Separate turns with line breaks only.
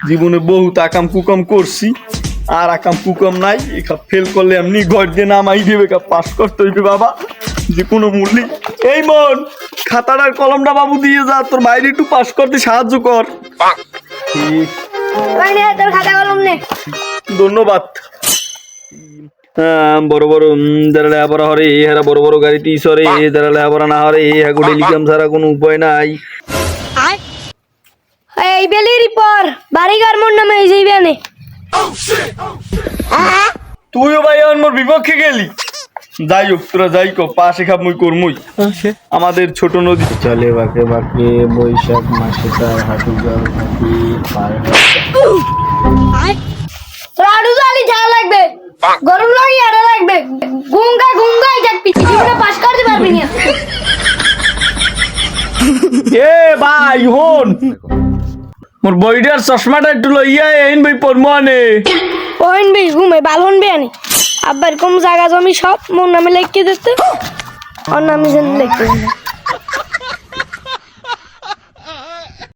জীবনে বহুত আকাম কুকাম করছি, আর আকাম কুকাম নাই। এসব ফেল করলে এমনি ঘর দিয়ে নামাই দেবে, পাস করতে হইবে বাবা যে কোনো মূল্যে। এই মন, খাতাটার কলমটা বাবু দিয়ে যা, তোর বাইরে একটু পাস করতে সাহায্য কর। ঠিক,
তোর খাতা কলম নে।
ধন্যবাদ। বড় বড় যারা লেখাপড়া হরে এরা বড় বড় গাড়িতে সরে, যারা লেখাপড়া না হরে এগুলো লিখাম ছাড়া কোনো উপায় নাই।
এই বেলির পর বাড়িঘর মোর নামে এই যাইবে নে।
তুইও ভাই মোর বিপক্ষে গেলি। যাই হোক, তোরা যাই কো, পাশে খাপ মুই করমুই। আমাদের ছোট নদী চলে বাঁকে বাঁকে, বৈশাখ মাসে তার হাঁটু জল থাকি পার
তোর আড়ু জালি ঝাল লাগবে, গরম লাগি আড়া লাগবে, গুঙ্গা গুঙ্গাই থাকবি, জীবনে পাস করতে পারবি না।
এ ভাই হন, মোর বইটার চশমাটা একটু লইয়া এইন ভাই পড়মো আনে।
ওইনবি ঘুমে বালনবি আনি। আব্বার কম জায়গা জমি সব মোর নামে লিখে দিতে, ওর নামে যেন লিখতে